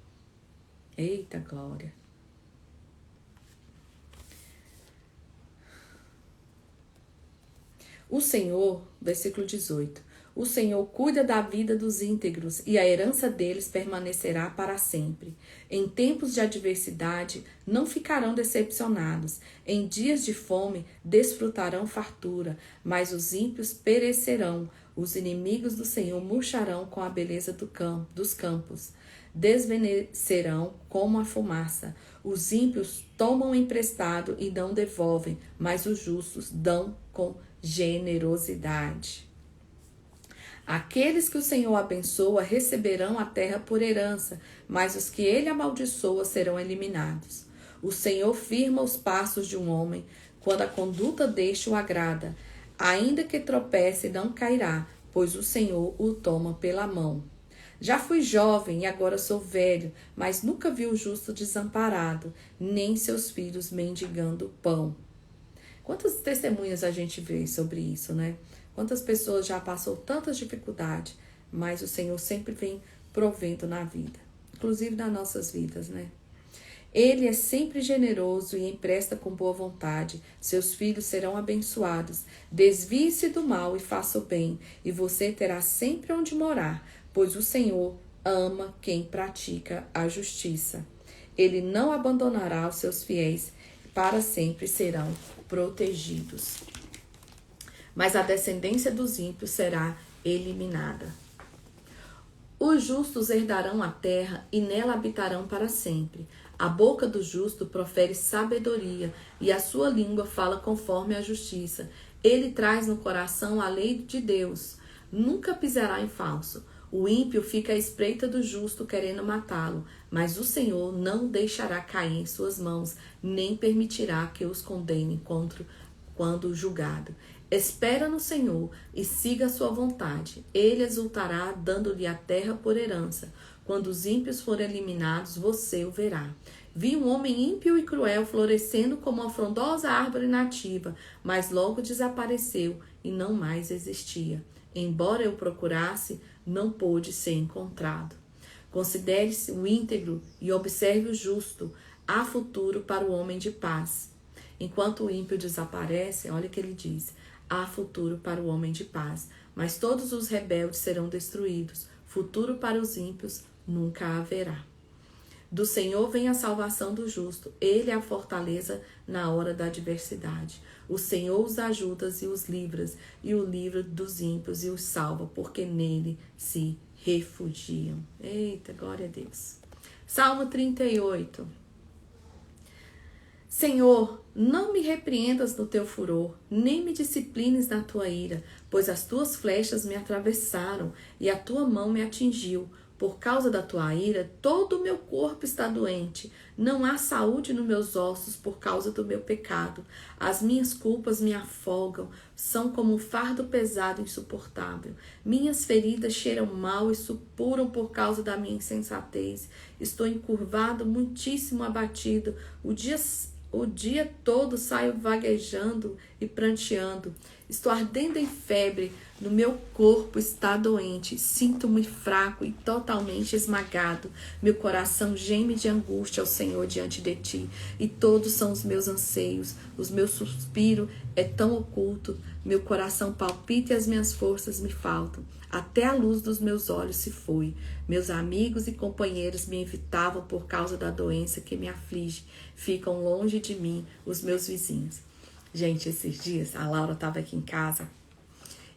Speaker 1: Eita glória! O Senhor, versículo 18, o Senhor cuida da vida dos íntegros e a herança deles permanecerá para sempre. Em tempos de adversidade não ficarão decepcionados. Em dias de fome desfrutarão fartura, mas os ímpios perecerão. Os inimigos do Senhor murcharão com a beleza dos campos. Desvanecerão como a fumaça. Os ímpios tomam emprestado e não devolvem, mas os justos dão com generosidade. Aqueles que o Senhor abençoa receberão a terra por herança, mas os que ele amaldiçoa serão eliminados. O Senhor firma os passos de um homem, quando a conduta deste o agrada. Ainda que tropece, não cairá, pois o Senhor o toma pela mão. Já fui jovem e agora sou velho, mas nunca vi o justo desamparado, nem seus filhos mendigando pão. Quantas testemunhas a gente vê sobre isso, né? Quantas pessoas já passou tantas dificuldades, mas o Senhor sempre vem provendo na vida, inclusive nas nossas vidas, né? Ele é sempre generoso e empresta com boa vontade. Seus filhos serão abençoados. Desvie-se do mal e faça o bem, e você terá sempre onde morar, pois o Senhor ama quem pratica a justiça. Ele não abandonará os seus fiéis, para sempre serão protegidos. Mas a descendência dos ímpios será eliminada. Os justos herdarão a terra e nela habitarão para sempre. A boca do justo profere sabedoria e a sua língua fala conforme a justiça. Ele traz no coração a lei de Deus. Nunca pisará em falso. O ímpio fica à espreita do justo querendo matá-lo, mas o Senhor não deixará cair em suas mãos, nem permitirá que os condene quando julgado. Espera no Senhor e siga a sua vontade. Ele exultará, dando-lhe a terra por herança. Quando os ímpios forem eliminados, você o verá. Vi um homem ímpio e cruel florescendo como uma frondosa árvore nativa, mas logo desapareceu e não mais existia. Embora eu procurasse, não pôde ser encontrado. Considere-se o íntegro e observe o justo. Há futuro para o homem de paz. Enquanto o ímpio desaparece, olha o que ele diz: há futuro para o homem de paz, mas todos os rebeldes serão destruídos. Futuro para os ímpios nunca haverá. Do Senhor vem a salvação do justo. Ele é a fortaleza na hora da adversidade. O Senhor os ajuda e os livra, e o livra dos ímpios e os salva, porque nele se refugiam. Eita, glória a Deus. Salmo 38. Senhor, não me repreendas no teu furor, nem me disciplines na tua ira, pois as tuas flechas me atravessaram e a tua mão me atingiu. Por causa da tua ira, todo o meu corpo está doente. Não há saúde nos meus ossos por causa do meu pecado. As minhas culpas me afogam, são como um fardo pesado e insuportável. Minhas feridas cheiram mal e supuram por causa da minha insensatez. Estou encurvado, muitíssimo abatido. O dia todo saio vaguejando e pranteando. Estou ardendo em febre, no meu corpo está doente, sinto-me fraco e totalmente esmagado. Meu coração geme de angústia ao Senhor diante de ti, e todos são os meus anseios. O meu suspiro é tão oculto, meu coração palpita e as minhas forças me faltam. Até a luz dos meus olhos se foi. Meus amigos e companheiros me evitavam por causa da doença que me aflige. Ficam longe de mim os meus vizinhos. Gente, esses dias a Laura estava aqui em casa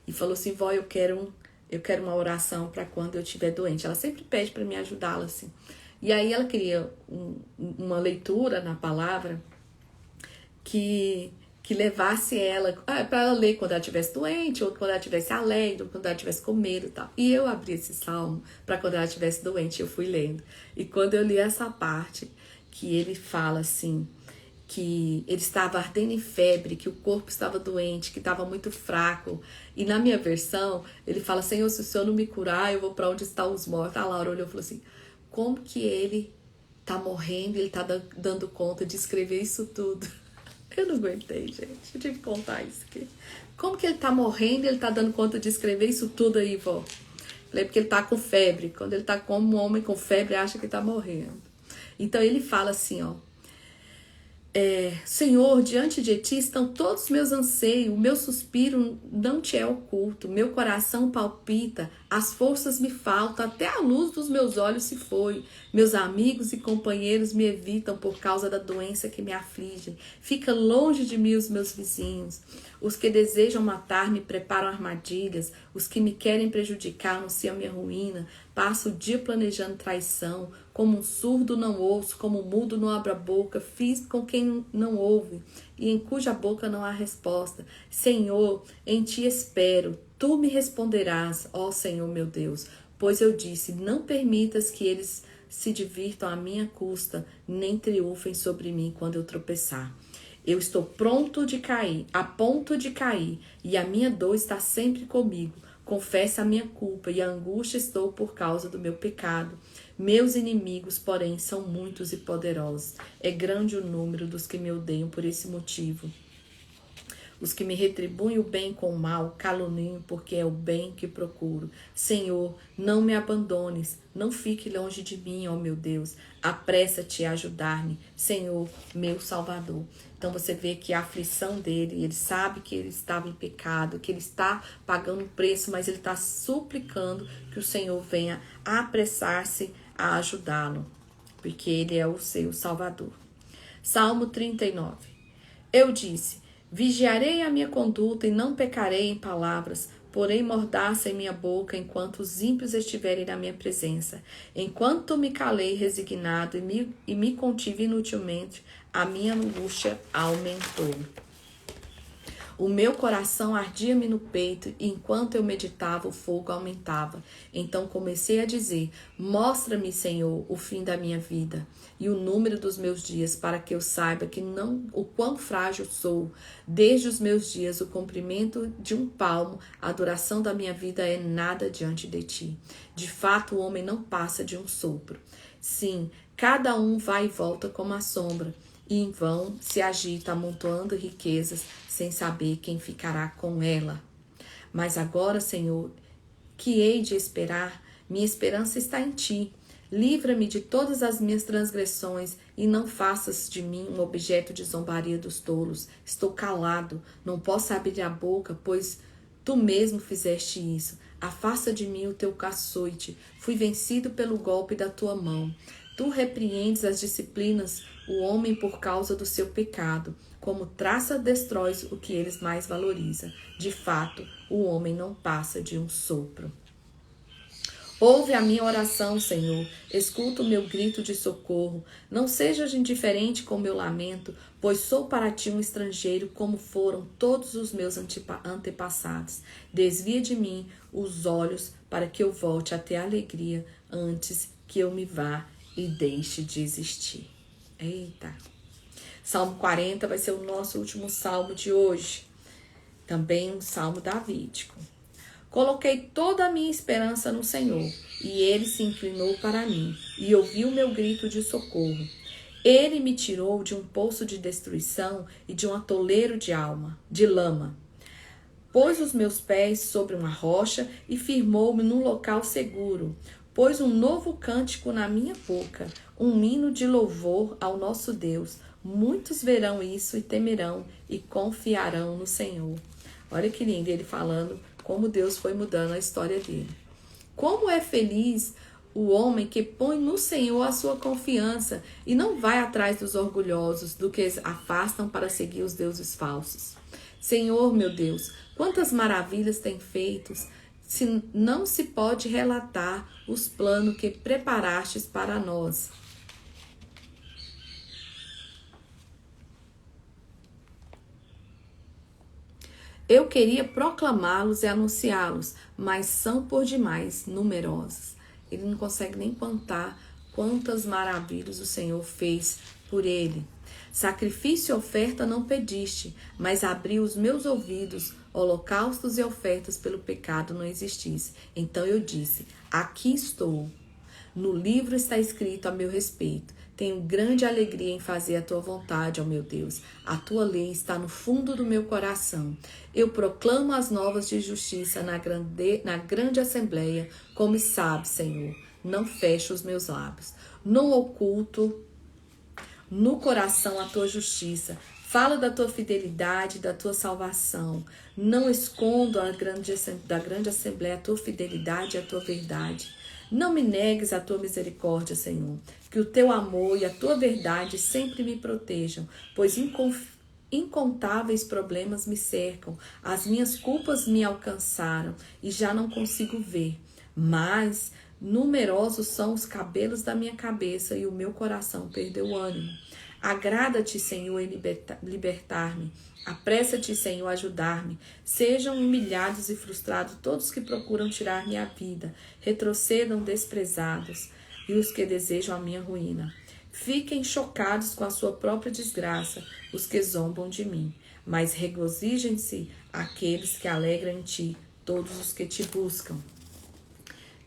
Speaker 1: e falou assim: vó, eu quero uma oração para quando eu estiver doente. Ela sempre pede para me ajudá-la assim. E aí ela queria uma leitura na palavra que levasse ela para ela ler quando ela estivesse doente, ou quando ela estivesse alegre, ou quando ela estivesse com medo e tal. E eu abri esse salmo para quando ela estivesse doente, eu fui lendo. E quando eu li essa parte, que ele fala assim, que ele estava ardendo em febre, que o corpo estava doente, que estava muito fraco. E na minha versão, ele fala: Senhor, se o Senhor não me curar, eu vou para onde estão os mortos. A Laura olhou e falou assim: como que ele está morrendo e ele está dando conta de escrever isso tudo? Eu não aguentei, gente. Eu tive que contar isso aqui. Como que ele está morrendo e ele está dando conta de escrever isso tudo aí, vó? Falei: porque ele está com febre. Quando ele está como um homem com febre, acha que está morrendo. Então ele fala assim, ó: Senhor, diante de ti estão todos os meus anseios, o meu suspiro não te é oculto, meu coração palpita, as forças me faltam, até a luz dos meus olhos se foi. Meus amigos e companheiros me evitam por causa da doença que me aflige. Fica longe de mim os meus vizinhos. Os que desejam matar-me preparam armadilhas, os que me querem prejudicar anunciam minha ruína. Passo o dia planejando traição, como um surdo não ouço, como um mudo não abre a boca, fiz com quem não ouve, e em cuja boca não há resposta. Senhor, em ti espero, tu me responderás, ó Senhor meu Deus, pois eu disse: não permitas que eles se divirtam à minha custa, nem triunfem sobre mim quando eu tropeçar. Eu estou pronto de cair, a ponto de cair, e a minha dor está sempre comigo. Confesso a minha culpa e a angústia estou por causa do meu pecado. Meus inimigos, porém, são muitos e poderosos. É grande o número dos que me odeiam por esse motivo. Os que me retribuem o bem com o mal, caluniem, porque é o bem que procuro. Senhor, não me abandones, não fique longe de mim, ó meu Deus. Apressa-te a ajudar-me, Senhor, meu Salvador. Então você vê que a aflição dele, ele sabe que ele estava em pecado, que ele está pagando um preço, mas ele está suplicando que o Senhor venha apressar-se a ajudá-lo, porque ele é o seu Salvador. Salmo 39. Eu disse: vigiarei a minha conduta e não pecarei em palavras, porém mordaça em minha boca enquanto os ímpios estiverem na minha presença. Enquanto me calei resignado e me contive inutilmente, a minha angústia aumentou. O meu coração ardia-me no peito, e enquanto eu meditava, o fogo aumentava. Então comecei a dizer: mostra-me, Senhor, o fim da minha vida e o número dos meus dias, para que eu saiba que não o quão frágil sou. Desde os meus dias, o comprimento de um palmo, a duração da minha vida é nada diante de ti. De fato, o homem não passa de um sopro. Sim, cada um vai e volta como a sombra, e em vão se agita amontoando riquezas, sem saber quem ficará com ela. Mas agora, Senhor, que hei de esperar? Minha esperança está em ti. Livra-me de todas as minhas transgressões e não faças de mim um objeto de zombaria dos tolos. Estou calado, não posso abrir a boca, pois tu mesmo fizeste isso. Afasta de mim o teu açoite. Fui vencido pelo golpe da tua mão. Tu repreendes as disciplinas, o homem por causa do seu pecado. Como traça destróis o que eles mais valorizam. De fato, o homem não passa de um sopro. Ouve a minha oração, Senhor. Escuta o meu grito de socorro. Não sejas indiferente com o meu lamento, pois sou para ti um estrangeiro, como foram todos os meus antepassados. Desvia de mim os olhos para que eu volte a ter alegria antes que eu me vá e deixe de existir. Eita! Salmo 40 vai ser o nosso último salmo de hoje. Também um salmo davídico. Coloquei toda a minha esperança no Senhor, e Ele se inclinou para mim, e ouviu meu grito de socorro. Ele me tirou de um poço de destruição e de um atoleiro de lama. Pôs os meus pés sobre uma rocha e firmou-me num local seguro. Pôs um novo cântico na minha boca, um hino de louvor ao nosso Deus. Muitos verão isso e temerão e confiarão no Senhor. Olha que lindo ele falando como Deus foi mudando a história dele. Como é feliz o homem que põe no Senhor a sua confiança e não vai atrás dos orgulhosos, do que afastam para seguir os deuses falsos. Senhor, meu Deus, quantas maravilhas tem feito, se não se pode relatar os planos que preparastes para nós. Eu queria proclamá-los e anunciá-los, mas são por demais numerosos. Ele não consegue nem contar quantas maravilhas o Senhor fez por ele. Sacrifício e oferta não pediste, mas abri os meus ouvidos, holocaustos e ofertas pelo pecado não existisse. Então eu disse: aqui estou. No livro está escrito a meu respeito. Tenho grande alegria em fazer a tua vontade, ó meu Deus. A tua lei está no fundo do meu coração. Eu proclamo as novas de justiça na grande assembleia, como sabes, Senhor. Não fecho os meus lábios. Não oculto no coração a tua justiça. Falo da tua fidelidade, da tua salvação. Não escondo da grande assembleia a tua fidelidade e a tua verdade. Não me negues a tua misericórdia, Senhor. Que o teu amor e a tua verdade sempre me protejam, pois incontáveis problemas me cercam. As minhas culpas me alcançaram e já não consigo ver. Mas numerosos são os cabelos da minha cabeça e o meu coração perdeu o ânimo. Agrada-te, Senhor, em libertar-me. Apressa-te, Senhor, a ajudar-me. Sejam humilhados e frustrados todos que procuram tirar minha vida. Retrocedam desprezados e os que desejam a minha ruína. Fiquem chocados com a sua própria desgraça os que zombam de mim. Mas regozijem-se aqueles que alegram em ti, todos os que te buscam.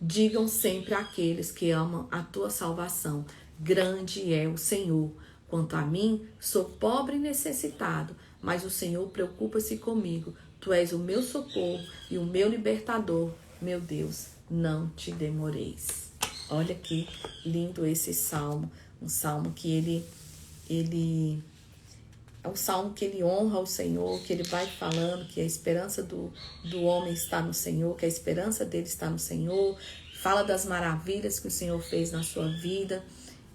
Speaker 1: Digam sempre àqueles que amam a tua salvação: grande é o Senhor. Quanto a mim, sou pobre e necessitado, mas o Senhor preocupa-se comigo. Tu és o meu socorro e o meu libertador. Meu Deus, não te demoreis. Olha que lindo esse salmo. Um salmo que ele é um salmo que ele honra o Senhor, que ele vai falando que a esperança do homem está no Senhor, que a esperança dele está no Senhor. Fala das maravilhas que o Senhor fez na sua vida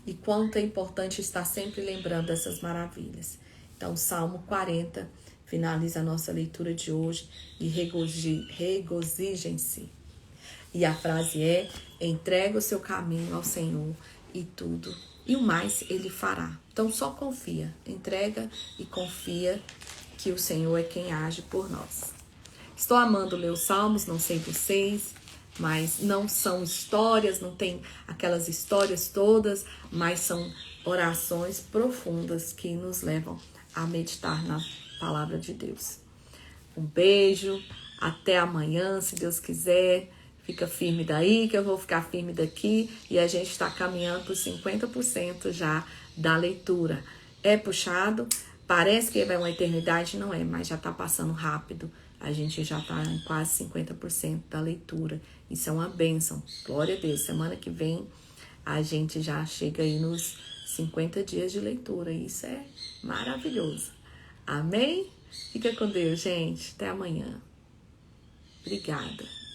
Speaker 1: e quanto é importante estar sempre lembrando dessas maravilhas. Então, o Salmo 40 finaliza a nossa leitura de hoje e regozijem-se. E a frase é: entrega o seu caminho ao Senhor e tudo, e o mais Ele fará. Então só confia, entrega e confia que o Senhor é quem age por nós. Estou amando ler os Salmos, não sei vocês, mas não são histórias, não tem aquelas histórias todas, mas são orações profundas que nos levam a meditar na palavra de Deus. Um beijo, até amanhã, se Deus quiser. Fica firme daí, que eu vou ficar firme daqui. E a gente está caminhando por 50% já da leitura. É puxado, parece que vai uma eternidade, não é, mas já está passando rápido. A gente já está em quase 50% da leitura. Isso é uma bênção. Glória a Deus. Semana que vem a gente já chega aí nos 50 dias de leitura. Isso é maravilhoso. Amém? Fica com Deus, gente. Até amanhã. Obrigada.